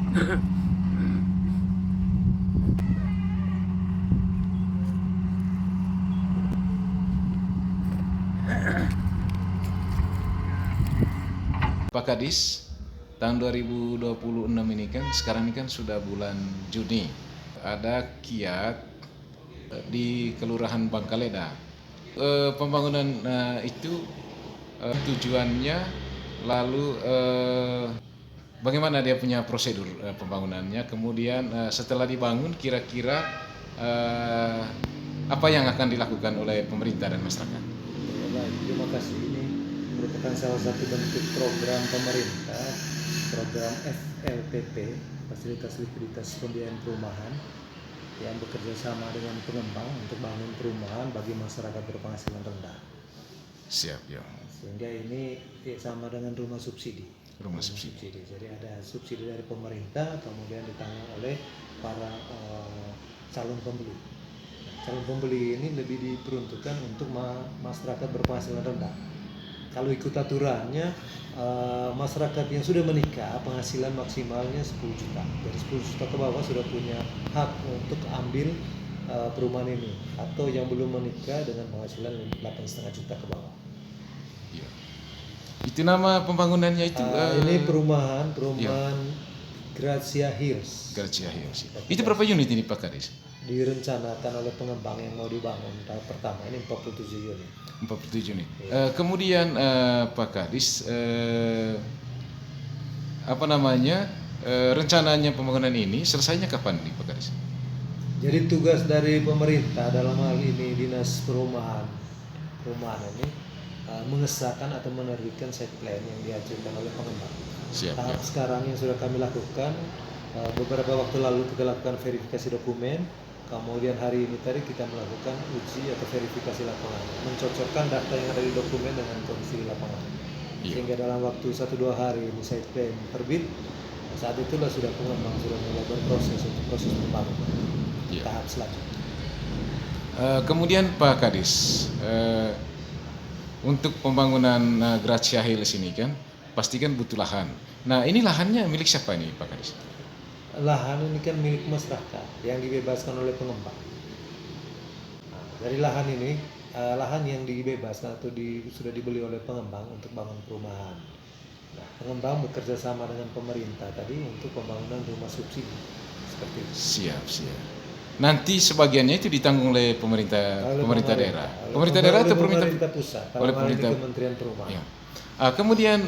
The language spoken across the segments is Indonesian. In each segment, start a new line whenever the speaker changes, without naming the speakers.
Pak Kadis, tahun 2026 ini kan, sekarang ini kan sudah bulan Juni. Ada kiat di Kelurahan Bangkaleda. Pembangunan itu tujuannya, lalu bagaimana dia punya prosedur pembangunannya, kemudian setelah dibangun kira-kira apa yang akan dilakukan oleh pemerintah dan masyarakat?
Baik, terima kasih. Ini merupakan salah satu bentuk program pemerintah, program FLPP, Fasilitas Likuiditas Pembiayaan Perumahan, yang bekerja sama dengan pengembang untuk bangun perumahan bagi masyarakat berpenghasilan rendah.
Siap, ya.
Sehingga ini sama dengan rumah subsidi.
Rumah subsidi.
Jadi ada subsidi dari pemerintah, kemudian ditanggung oleh para calon pembeli. Calon pembeli ini lebih diperuntukkan untuk masyarakat berpenghasilan rendah. Kalau ikut aturannya, masyarakat yang sudah menikah penghasilan maksimalnya 10 juta. Dari 10 juta ke bawah sudah punya hak untuk ambil perumahan ini. Atau yang belum menikah dengan penghasilan 8,5 juta ke bawah.
Ya. Itu nama pembangunannya itu?
Ini perumahan
Ya.
Gracia Hills.
Gracia Hills. Itu berapa unit ini Pak Kadis?
Direncanakan oleh pengembang yang mau dibangun tahap pertama ini 47 unit.
47 unit.
Ya.
Kemudian Pak Kadis, rencananya pembangunan ini selesainya kapan nih Pak Kadis?
Jadi tugas dari pemerintah dalam hal ini Dinas Perumahan ini mengesahkan atau menerbitkan site plan yang diajukan oleh pengembang.
Siap.
Tahap sekarang yang sudah kami lakukan, beberapa waktu lalu kita lakukan verifikasi dokumen, kemudian hari ini tadi kita melakukan uji atau verifikasi lapangan, mencocokkan data yang ada di dokumen dengan kondisi di lapangan.
Iya.
Sehingga dalam waktu 1-2 hari ini site plan terbit, saat itulah sudah pengembang sudah mulai berproses untuk proses pembangunan.
Iya.
Tahap selanjutnya.
Kemudian Pak Kadis, untuk pembangunan Gracia Hills ini kan pastikan butuh lahan. Nah, ini lahannya milik siapa ini Pak Kadis?
Lahan ini kan milik masyarakat yang dibebaskan oleh pengembang. Nah, dari lahan ini, lahan yang dibebaskan atau sudah dibeli oleh pengembang untuk bangun perumahan. Nah, pengembang bekerja sama dengan pemerintah tadi untuk pembangunan rumah subsidi seperti itu.
Siap. Nanti sebagiannya itu ditanggung oleh pemerintah daerah. Pemerintah daerah atau
pemerintah pusat?
Oleh pemerintah
Kementerian Perumahan.
Ya. Kemudian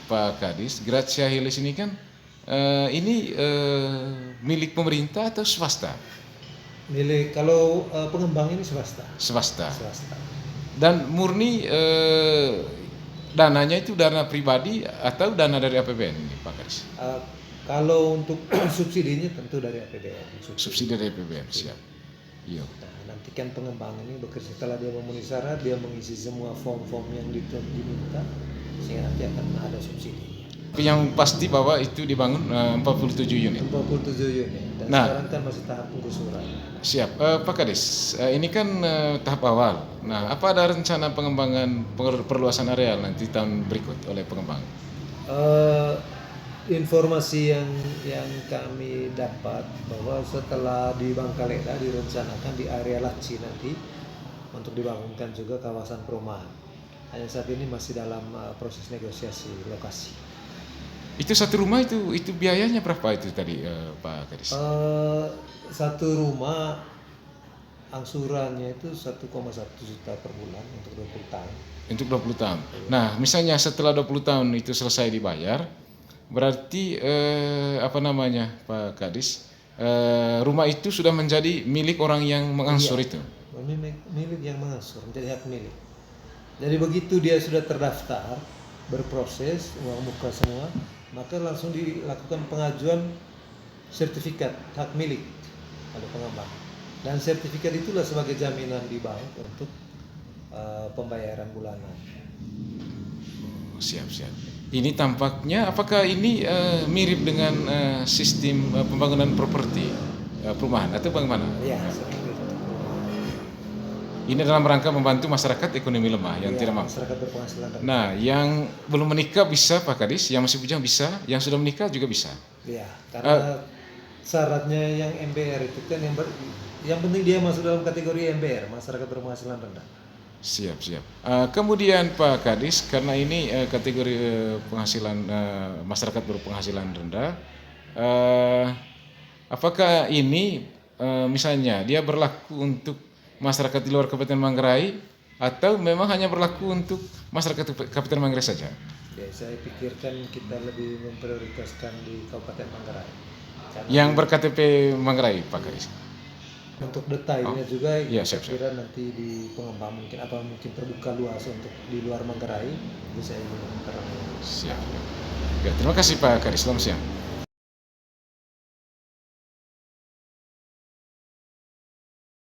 Pak Kadis, Gracia Hills ini kan ini milik pemerintah atau swasta?
Kalau pengembang ini swasta.
Swasta. Dan murni dananya itu dana pribadi atau dana dari APBN ini Pak Kadis?
Kalau untuk subsidinya tentu dari APBN.
Subsidi dari APBN, siap. Iya.
Nah, nanti kan pengembang ini bekerja setelah dia memenuhi syarat, dia mengisi semua form-form yang diminta, sehingga nanti akan ada subsidi.
Tapi yang pasti bahwa itu dibangun 47 unit.
47 unit. Dan sekarang kan masih tahap penggusuran.
Siap. Pak Kadis, ini kan tahap awal. Nah, apa ada rencana pengembangan perluasan areal nanti tahun berikut oleh pengembang?
Informasi yang kami dapat bahwa setelah di Bangkaleda direncanakan di area Laci nanti untuk dibangunkan juga kawasan perumahan. Hanya saat ini masih dalam proses negosiasi lokasi.
Itu satu rumah itu biayanya berapa itu tadi Pak Kadis?
Satu rumah angsurannya itu 1,1 juta per bulan untuk 20 tahun.
Untuk 20 tahun. Nah, misalnya setelah 20 tahun itu selesai dibayar, berarti Pak Kadis, rumah itu sudah menjadi milik orang yang mengangsur itu.
Milik yang mengangsur, menjadi hak milik. Jadi begitu dia sudah terdaftar, berproses, uang muka semua, maka langsung dilakukan pengajuan sertifikat hak milik oleh pengembang. Dan sertifikat itulah sebagai jaminan di bank untuk pembayaran bulanan.
Siap. Ini tampaknya, apakah ini mirip dengan sistem pembangunan properti perumahan atau bagaimana?
Ya, seperti itu.
Ini dalam rangka membantu masyarakat ekonomi lemah yang
Ya,
tidak mampu.
masyarakat berpenghasilan rendah.
Nah, yang belum menikah bisa Pak Kadis, yang masih bujang bisa, yang sudah menikah juga bisa.
Ya, karena syaratnya yang MBR itu kan yang penting dia masuk dalam kategori MBR, masyarakat berpenghasilan rendah.
Siap, siap. Kemudian Pak Kadis, karena ini kategori penghasilan masyarakat berpenghasilan rendah, eh, apakah ini misalnya dia berlaku untuk masyarakat di luar Kabupaten Manggarai atau memang hanya berlaku untuk masyarakat Kabupaten Manggarai saja?
Ya, saya pikirkan kita lebih memprioritaskan di Kabupaten Manggarai. Karena
Yang ber-KTP Manggarai, Pak Kadis.
untuk detailnya juga
Iya,
saya
siap, siap.
kira nanti di pengembang mungkin terbuka luas untuk di luar Manggarai bisa ingin terang.
Siap. Ya, terima kasih Pak Kadis. Selamat siang.